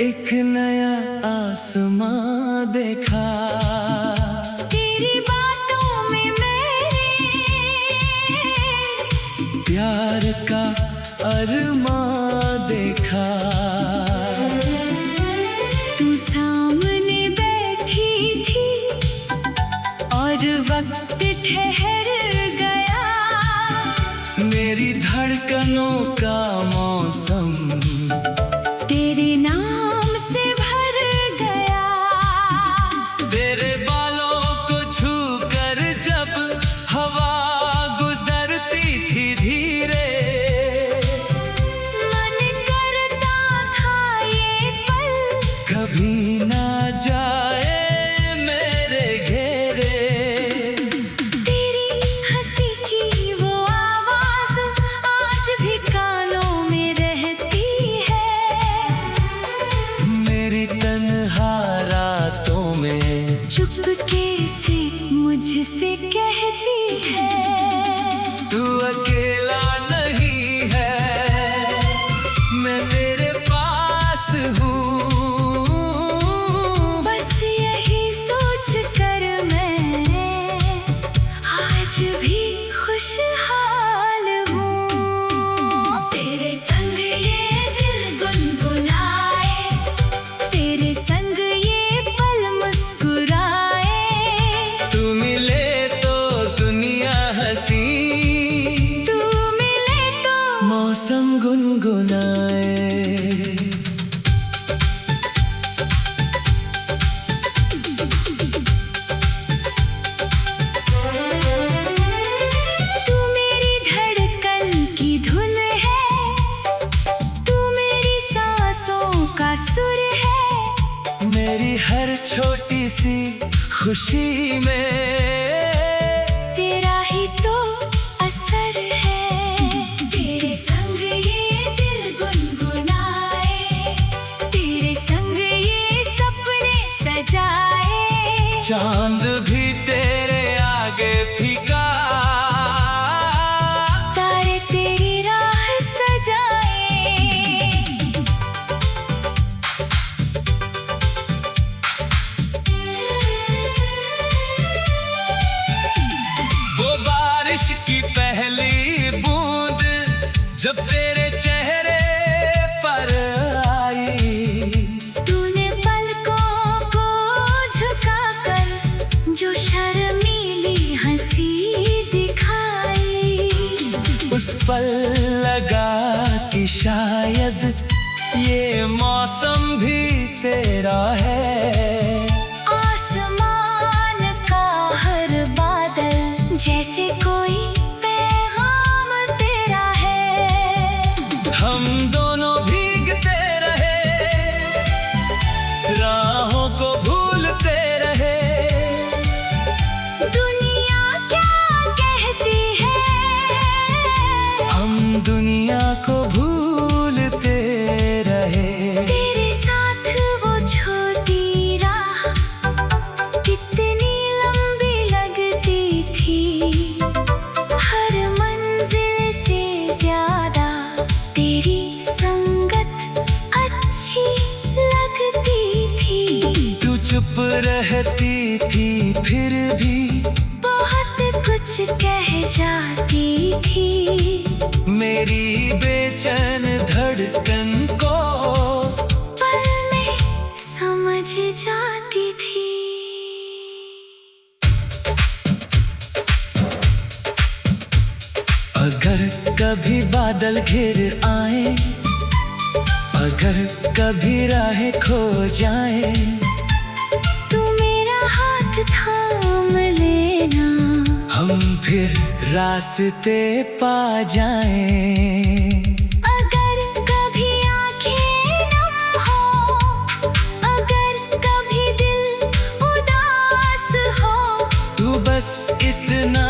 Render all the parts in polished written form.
एक नया आसमां देखा, तेरी बातों में मैंने प्यार का अरमां देखा। तू सामने बैठी थी और वक्त ठहर गया, मेरी धड़कनों का मौसम तेरे नाम से भर गया। तेरे बालों को छूकर जब हवा गुजरती थी धीरे, मन करता था ये पल कभी ना जाए मेरे घेरे। तेरी हंसी की वो आवाज आज भी कानों में रहती है। मेरी तन्हा रातों में चुपके से मुझसे कहती है, तू अकेला नहीं है, मैं तेरे पास हूँ। बस यही सोच कर मैं आज भी खुशहाल हूँ। तेरे संग ये दिल गुनगुनाए, तेरे संग ये पल मुस्कुराए। तू मिले तो दुनिया हंसी, तू मिले तो मौसम गुनगुनाए। तू मेरी धड़कन की धुन है, तू मेरी सांसों का सुर है। मेरी हर छोटी सी खुशी में तेरा ही तो असर है। तेरे संग ये दिल गुनगुनाए, तेरे संग ये सपने सजाए। चांद भी तेरे आगे फीका, तारे तेरी राह सजाए। वो बारिश की पहली बूंद जब तेरे चेहरे पर आई, तूने पलकों को झुकाकर जो शर्मीली हंसी दिखाई। उस पल लगा कि शायद ये मौसम भी तेरा है। आसमान का हर बादल जैसे कोई पैगाम तेरा है। हम दोनों भीगते रहे, राहों को भूलते रहे। दुनिया क्या कहती है, हम दुनिया को भूलते रहे। तेरे साथ वो छोटी राह कितनी लंबी लगती थी। हर मंजिल से ज्यादा तेरी संगत अच्छी लगती थी। तू चुप रहती थी फिर भी बहुत कुछ कह जाती थी। मेरी बेचैन धड़कन को पल में समझ जाती थी। अगर कभी बादल घिर आए, अगर कभी राहें खो जाए, तू मेरा हाथ थाम लेना, हम फिर रास्ते पा जाएं। अगर कभी आंखें नम हो, अगर कभी दिल उदास हो, तू बस इतना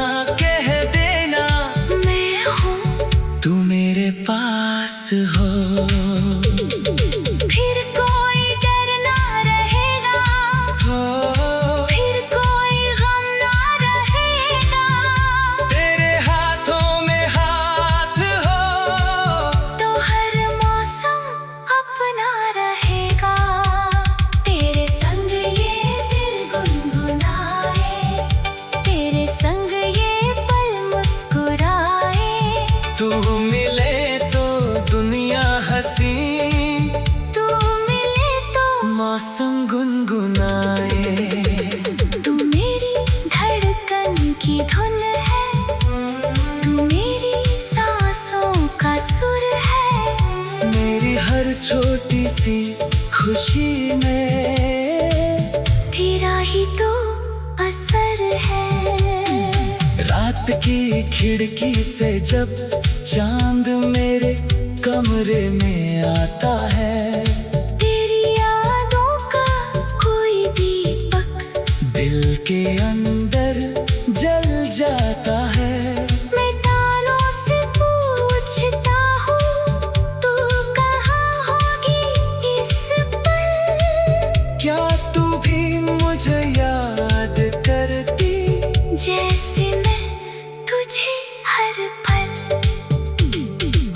रात की खिड़की से जब चांद मेरे कमरे में आता है, तेरी यादों का कोई दीपक दिल के अंदर जल जाता है। मैं तारों से पूछता हूँ, तू कहाँ होगी इस पल? क्या तू भी मुझे याद करती, जैसे मैं तुझे हर पल?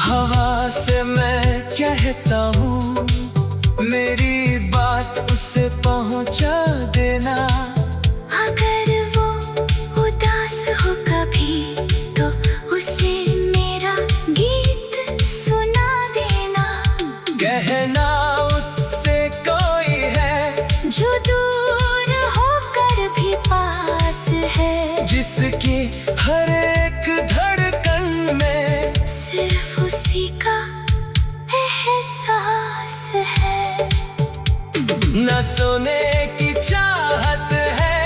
हवा से मैं कहता हूँ, मेरी बात उसे पहुँचा देना। अगर वो उदास हो कभी, तो उसे मेरा गीत सुना देना। कहना उससे कोई है जो दूर होकर भी पास है, जिसकी हर एक धड़कन में सिर्फ उसी का एहसास है। न सोने की चाहत है,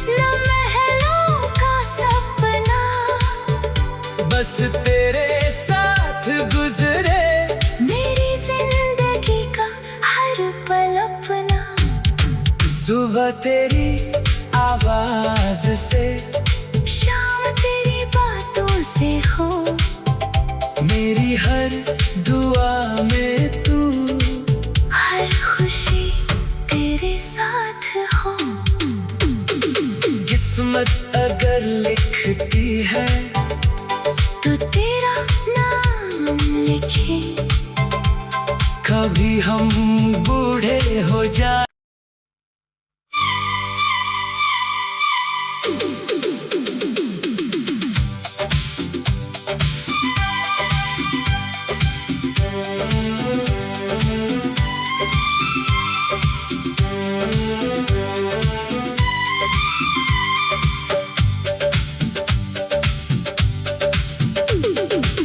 न महलों का सपना, बस तेरे साथ गुजरे मेरी जिंदगी का हर पल अपना। सुबह तेरी आवाज से, शाम तेरी बातों से हो, मेरी हर दुआ में तू, हर खुशी तेरे साथ हो। किस्मत अगर लिखती है तो तेरा नाम लिखे, कभी हम बूढ़े हो जाए।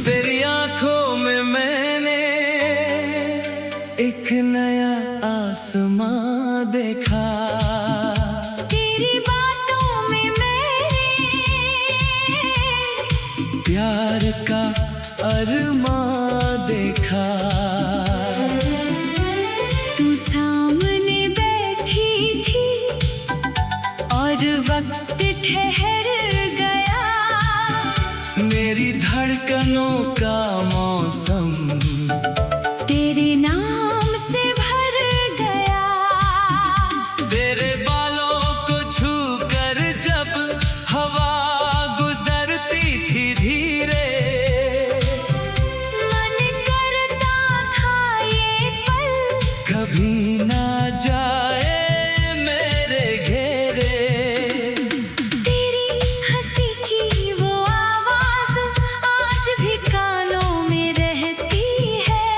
तेरी आंखों में मैंने एक नया आसमां देखा, तेरी बातों में मैंने प्यार का अरमां देखा। तू सामने बैठी थी और वक्त ठहर गया, मेरी धड़कनों का मौसम तेरे नाम से भर गया। तेरे बालों को छू कर जब हवा गुजरती थी धीरे, मन करता था ये पल कभी ना जाए मेरे घेरे। तेरी हंसी की वो आवाज आज भी कानों में रहती है,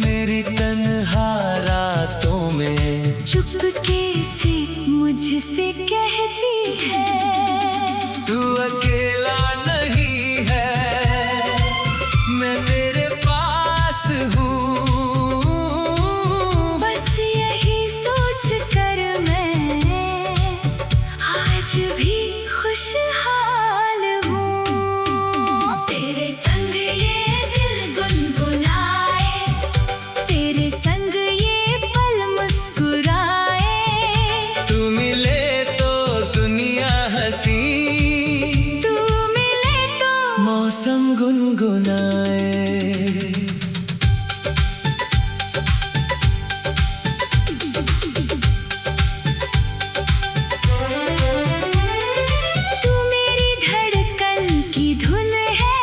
मेरी तन्हा रातों में चुपके से मुझसे कहती है। तू अकेला नहीं है, मैं तेरे पास हूँ। बस यही सोच कर मैं आज भी खुशहाल हूँ। तेरे संग ये दिल गुनगुनाए, तेरे संग ये पल मुस्कुराए। तू मिले तो दुनिया हंसी, तू मिले तो मौसम गुनगुनाए। तू मेरी धड़कन की धुन है,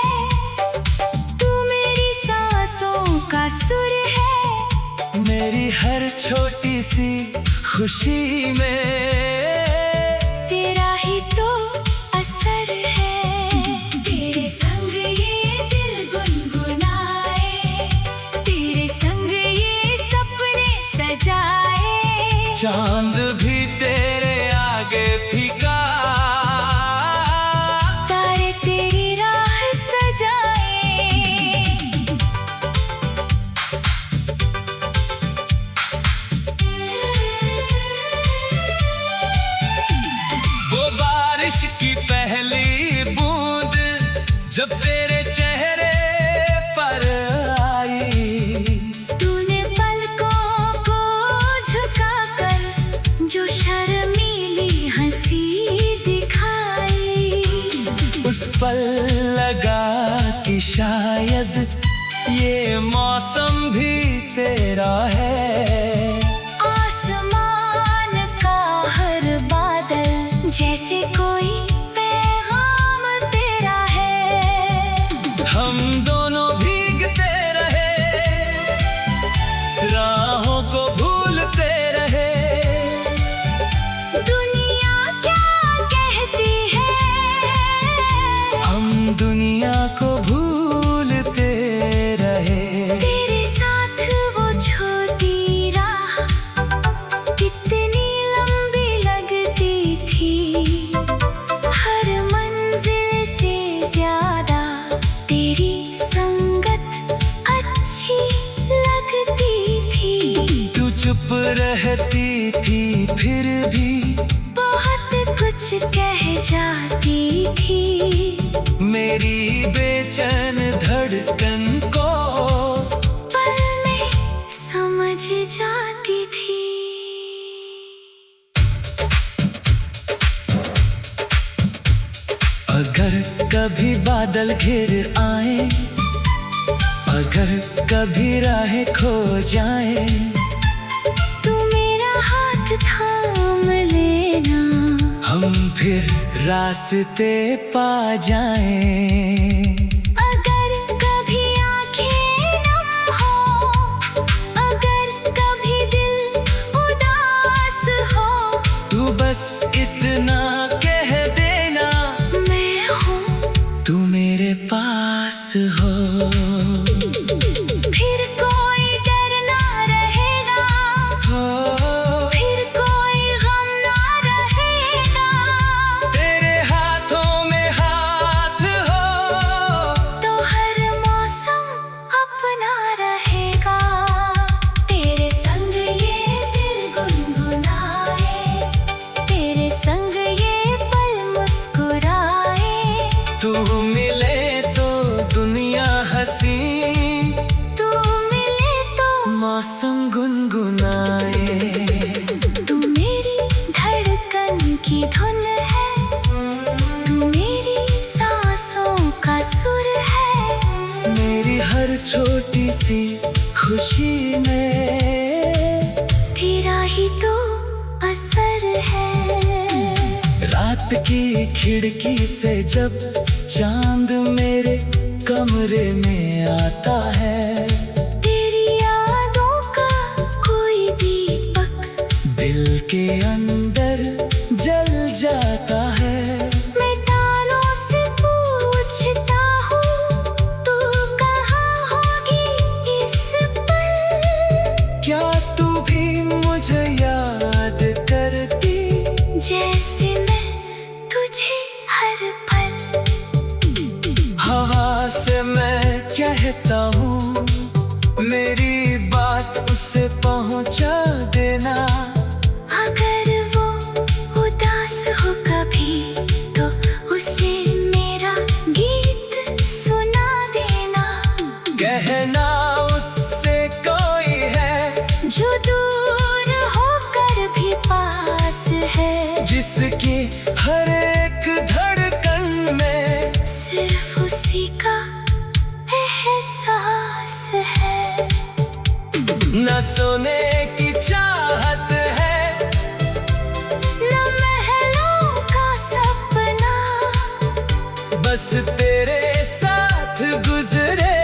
तू मेरी सांसों का सुर है, मेरी हर छोटी सी खुशी में तेरा ही तो असर है। तेरे संग ये दिल गुनगुनाए, तेरे संग ये सपने सजाए। चांद भी तेरे आगे फीका, तारे तेरी राह सजाए। वो बारिश बारिश की पहली बूंद जब तेरे चेहरे पर आई, तूने पलकों को झुकाकर जो शर्मीली हंसी दिखाई। उस पल लगा कि शायद ये मौसम भी तेरा है। आसमान का हर बादल जैसे कोई पैगाम तेरा है। हम दोनों भीगते रहे, राहों को भूलते रहे। दुनिया क्या कहती है, हम दुनिया को भूलते रहे। तेरे साथ वो छोटी राह कितनी लंबी लगती थी। हर मंजिल से ज्यादा तेरी संगत अच्छी लगती थी। तू चुप रहती थी फिर भी बहुत कुछ कह जाती थी। मेरी बेचैन धड़कन को पल में समझ जाती थी। अगर कभी बादल घिर आए, अगर कभी राहें खो जाए, तू मेरा हाथ थाम लेना, हम फिर रास्ते पा जाएं। अगर कभी आंखें नम हो, अगर कभी दिल उदास हो, तू बस इतना कह देना, मैं हूँ तू मेरे पास हो। फिर कोई डर ना रहेगा, फिर कोई गम ना रहेगा। तेरे हाथों में हाथ हो तो हर मौसम अपना रहेगा। तेरे संग ये दिल गुनगुनाए, तेरे संग ये पल मुस्कुराए। तू मिले तो दुनिया हंसी, तू मिले तो मौसम गुनगुनाए। तू मेरी धड़कन की धुन है, तू मेरी सांसों का सुर है। मेरी हर छोटी सी खुशी में तेरा ही तो असर है। रात की खिड़की से जब चांद मेरे कमरे में आता है, तेरी यादों का कोई दीपक दिल के अंदर जल जाता है। मैं तारों से पूछता हूँ, तू कहाँ होगी इस पल। क्या तू भी मुझे याद करती, जैसे मैं तुझे हर पल। हवा से मैं कहता हूँ, मेरी बात उसे पहुँचा देना। अगर वो उदास हो कभी तो उसे मेरा गीत सुना देना। कहना उससे कोई है जो दूर होकर भी पास है, जिसकी हर एक धड़कन में सिर्फ उसी का एहसास है। न सोने की चाहत है, न महलों का सपना, बस तेरे साथ गुजरे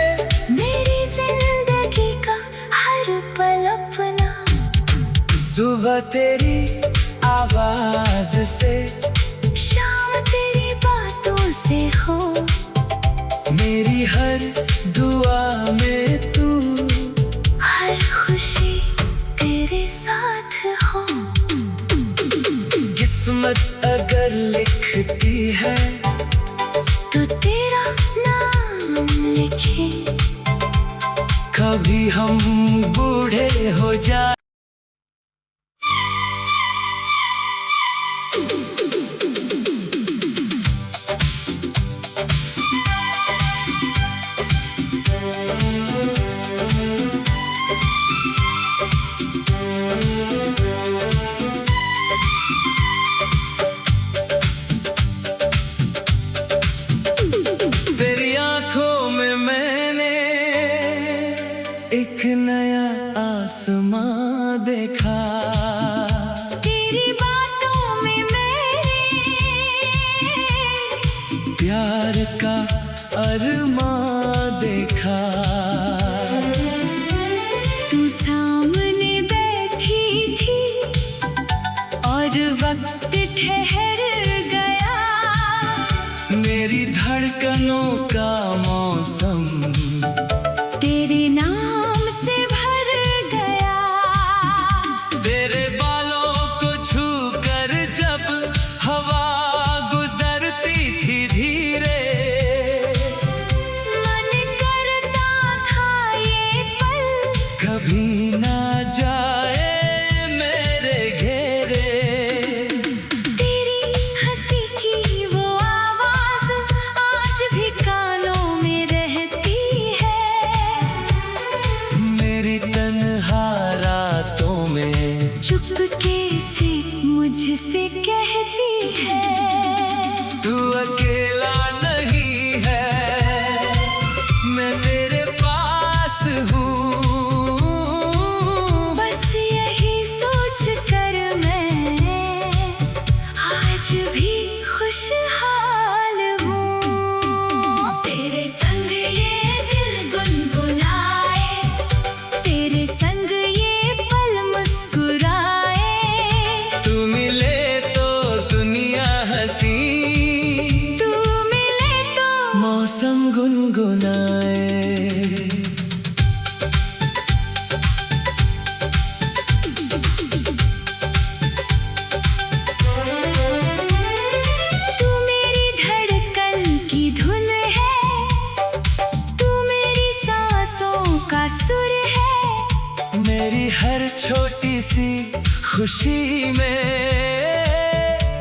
मेरी जिंदगी का हर पल अपना। सुबह तेरी आवाज से, शाम तेरी बातों से हो, मेरी हर दुआ में तू, हर खुशी तेरे साथ हो। किस्मत अगर लिखती है तो तेरा नाम लिखे। कभी हम बूढ़े हो जाए, और वक्त ठहर गया, मेरी धड़कनों का मौसम तेरे नाम से भर गया। तेरे बालों को छूकर जब हवा गुजरती थी धीरे, मन करता था ये पल कभी ना जाए मेरे घेरे। तेरी हंसी की वो आवाज आज भी कानों में रहती है, मेरी तन्हा रातों में चुपके से मुझसे कहती है, तू अकेला नहीं है, मैं तेरे पास हूँ। बस यही सोच कर मैं आज भी खुशहाल हूँ। तेरे संग ये दिल गुनगुनाए, तेरे संग ये पल मुस्कुराए, तू मिले तो दुनिया हंसी, तू मिले तो मौसम गुनगुनाए। तू मेरी धड़कन की धुन है, तू मेरी सांसों का सुर है, मेरी हर छोटी सी खुशी में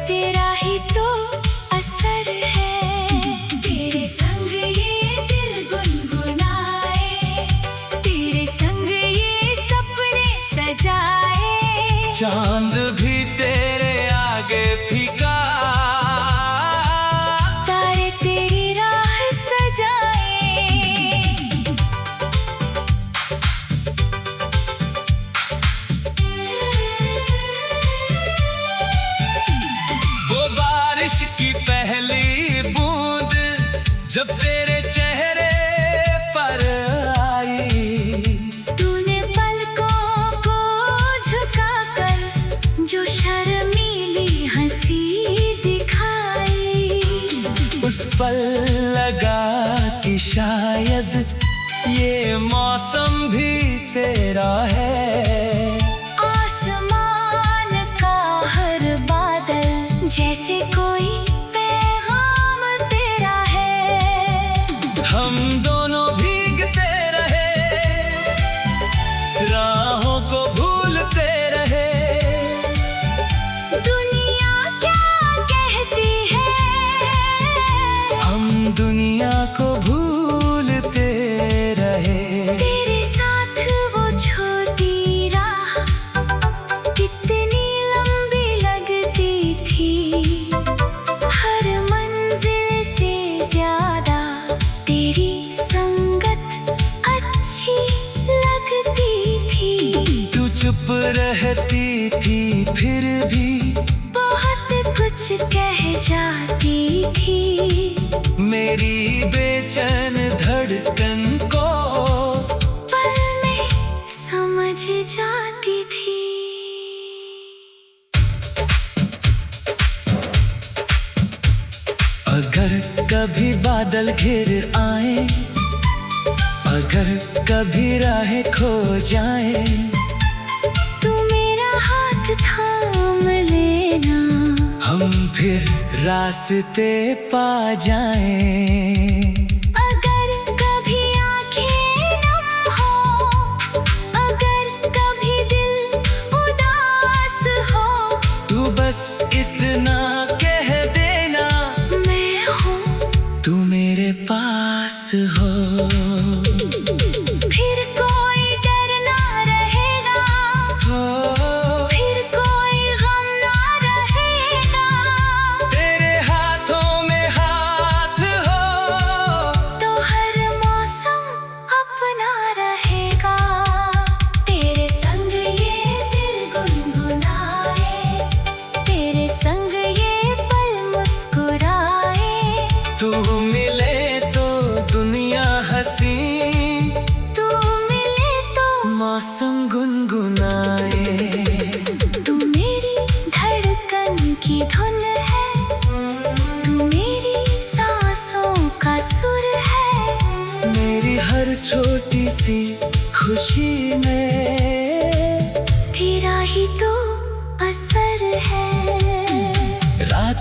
तेरा ही तो असर है। तेरे संग ये दिल गुनगुनाए, तेरे संग ये सपने सजाए, चांद भी तेरे आगे फीका, तारे तेरी राह सजाए। वो बारिश की पहली बूंद जब तेरे चेहरे पर आई, तूने पलकों को झुकाकर जो शर्मीली हंसी दिखाई, उस पल लगा कि शायद ये मौसम भी तेरा है। आसमान का हर बादल जैसे कोई पैगाम तेरा है, हम दोनों भीगते रहे, राहों को भूलते रहे, दुनिया क्या कहती है, हम दुनिया को भूलते रहे। तेरे साथ वो छोटी राह कितनी लंबी लगती थी, हर मंजिल से ज्यादा तेरी संगत अच्छी लगती थी। तू चुप रहती थी फिर भी बहुत कुछ कह जाती थी, मेरी बेचैन धड़कन को पल में समझ जाती थी। अगर कभी बादल घिर आए, अगर कभी राहें खो जाए, तू मेरा हाथ थाम लेना, हम फिर रास्ते पा जाएं। अगर कभी आँखें नम हो, अगर कभी दिल उदास हो, तू बस इतना कह देना, मैं हूँ तू मेरे पास हो। फिर कोई डर ना रहेगा, फिर कोई गम ना रहेगा, तेरे हाथों में हाथ हो,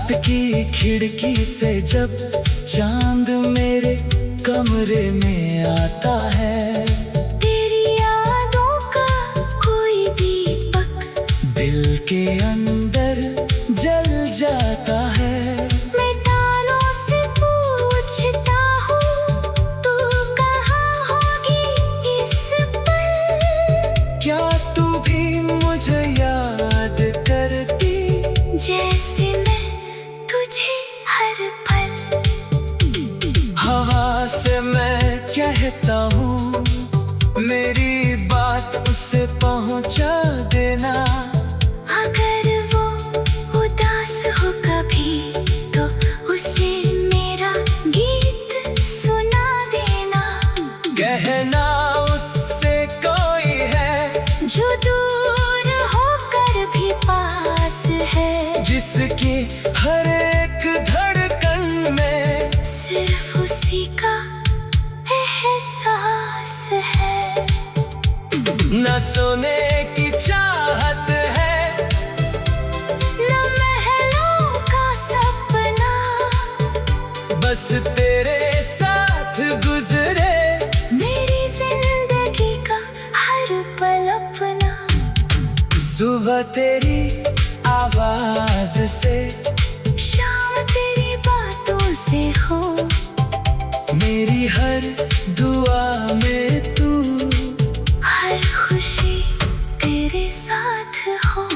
रात की खिड़की से जब चांद मेरे कमरे में आता है, तेरी यादों का कोई दीपक दिल के अंदर जल जाता है। मैं तारों से पूछता हूँ, तू कहाँ होगी इस पल? क्या तू भी मुझे याद करती, जैसे मैं तुझे हर पल। हवा से मैं कहता हूँ, मेरी बात उसे पहुँचा देना। अगर वो उदास हो कभी, तो उसे मेरा गीत सुना देना। कहना उससे कोई है जो दूर होकर भी पास है, जिसकी हर एक धड़कन में सिर्फ उसी का एहसास है। न सोने की चाहत है, न महलों का सपना, बस तेरे साथ गुजरे मेरी जिंदगी का हर पल अपना। सुबह तेरी आवाज से, शाम तेरी बातों से हो, मेरी हर दुआ में तू, हर खुशी तेरे साथ हो।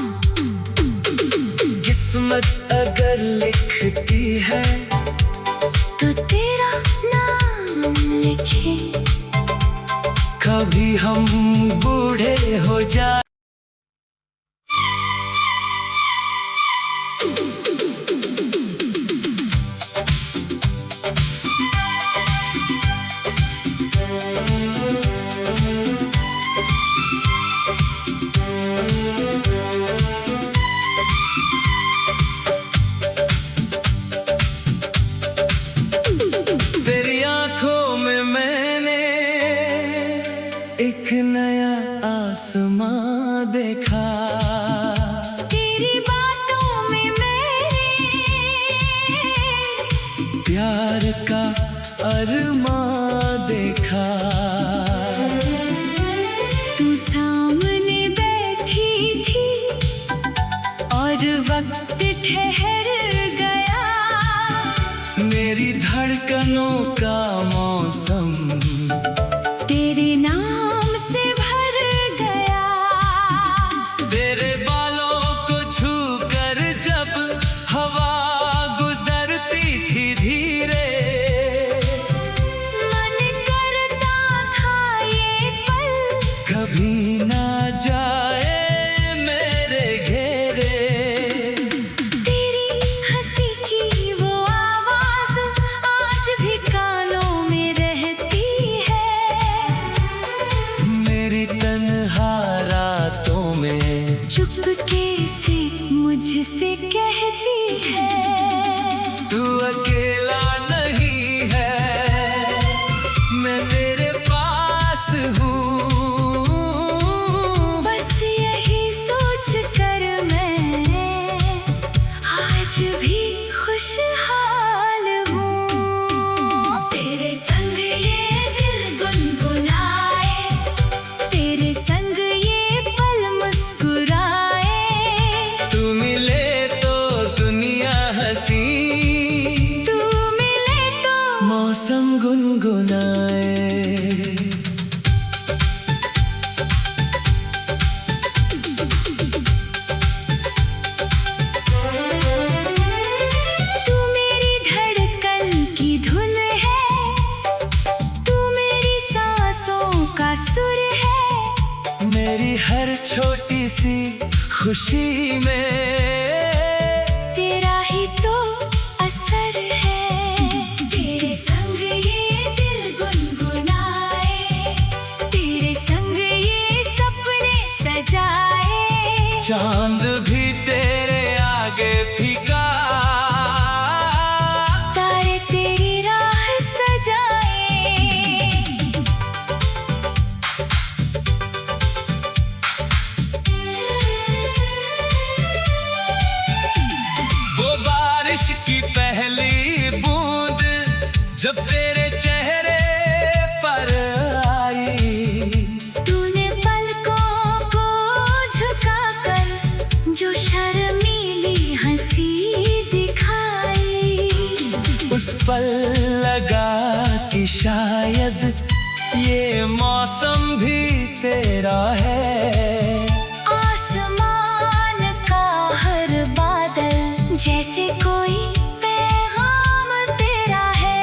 किस्मत अगर लिखती है तो तेरा नाम लिखे, कभी हम बूढ़े हो जाए। तेरी आंखों में मैंने एक नया आसमां देखा, तेरी बातों में मैंने प्यार का अरमां देखा। तू सामने बैठी थी और वक्त ठहर गया, मेरी धड़कनों का मौसम तेरे नाम से भर गया। तेरे बालों को छूकर जब हवा गुजरती थी धीरे, मन करता था ये पल कभी ना जाए मेरे घेरे। तेरी हंसी की वो आवाज आज भी कानों में रहती है, मेरी तन्हा रातों में चुपके से मुझसे कहती है। तू अकेला नहीं है, मैं तेरे पास हूँ। बस यही सोच कर मैं आज भी खुशहाल हूँ। तेरे संग ये दिल गुनगुनाए, तेरे संग ये पल मुस्कुराए। तू मिले तो दुनिया हंसी, तू मिले तो मौसम गुनगुनाए। तू मेरी धड़कन की धुन है, तू मेरी सांसों का सुर है, मेरी हर छोटी सी खुशी में तेरा ही तो असर है। तेरे संग ये दिल गुनगुनाए, तेरे संग ये सपने सजाए। चांद भी तेरे आगे फीका, तारे तेरी राह सजाए। वो बारिश बारिश की पहली बूंद जब तेरे चेहरे पर आई। तूने पलकों को झुकाकर जो शर्मीली हंसी दिखाई। उस पल लगा कि शायद ये मौसम भी तेरा है। आसमान का हर बादल जैसे कोई पैगाम तेरा है।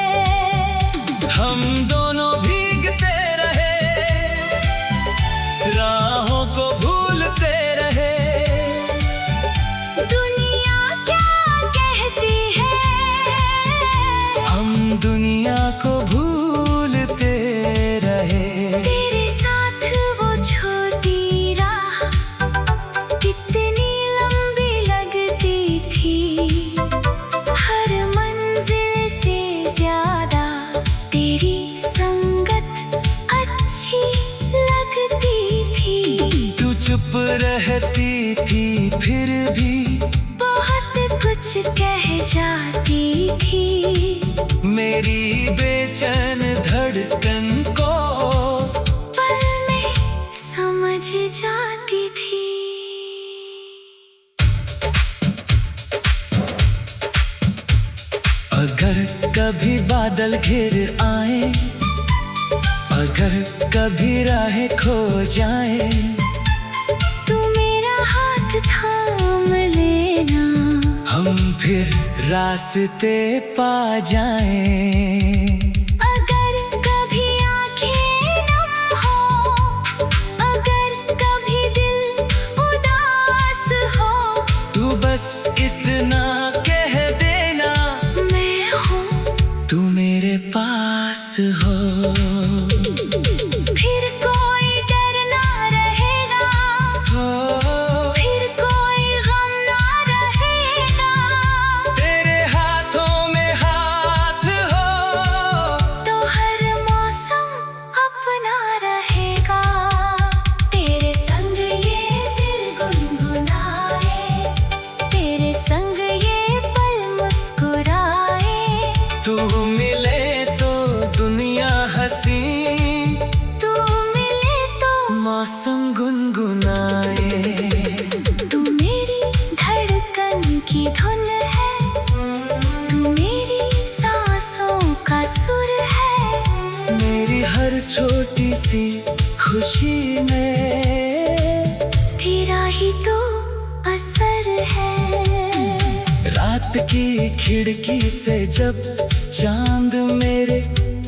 हम दोनों भीगते रहे, राहों को भूलते रहे। दुनिया क्या कहती है, हम दुनिया को भूलते रहे। तेरे साथ वो छोटी राह कितनी लंबी लगती थी। हर मंजिल से ज्यादा तेरी संगत अच्छी लगती थी। तू चुप रहती थी फिर भी बहुत कुछ कह जाती थी। मेरी बेचैन धड़कन को पल में समझ जाती थी। अगर कभी बादल घिर आए, अगर कभी राहें खो जाए, तू मेरा हाथ थाम लेना। हम फिर रास्ते पा जाएं। अगर कभी आँखें नम हो, अगर कभी दिल उदास हो, तू बस इतना कह देना, मैं हूँ तू मेरे पास हो। फिर कोई डर ना रहेगा, फिर कोई गम ना रहेगा। तेरे हाथों में हाथ हो तो हर मौसम अपना रहेगा। तेरे संग ये दिल गुनगुनाए, तेरे संग ये पल मुस्कुराए। तू मिले तो दुनिया हंसी, तू मिले तो मौसम गुनगुनाए। तू मेरी धड़कन की धुन है, तू मेरी सांसों का सुर है। मेरी हर छोटी सी खुशी में तेरा ही तो असर है। रात की खिड़की से जब चांद मेरे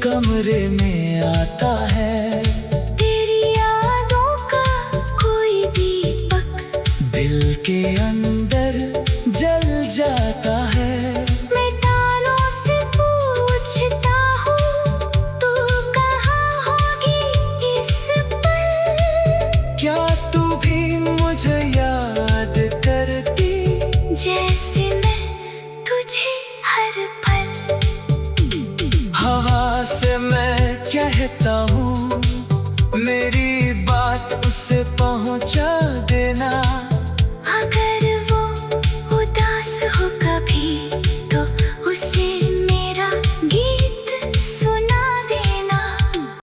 कमरे में आता है, तेरी यादों का कोई दीपक दिल के अंदर जल जाता है। मैं तारों से पूछता हूँ, तू कहाँ होगी इस पल। क्या तू भी मुझे याद करती, जैसे मैं तुझे हर पल। हवा से मैं कहता हूँ, मेरी बात उसे पहुँचा देना।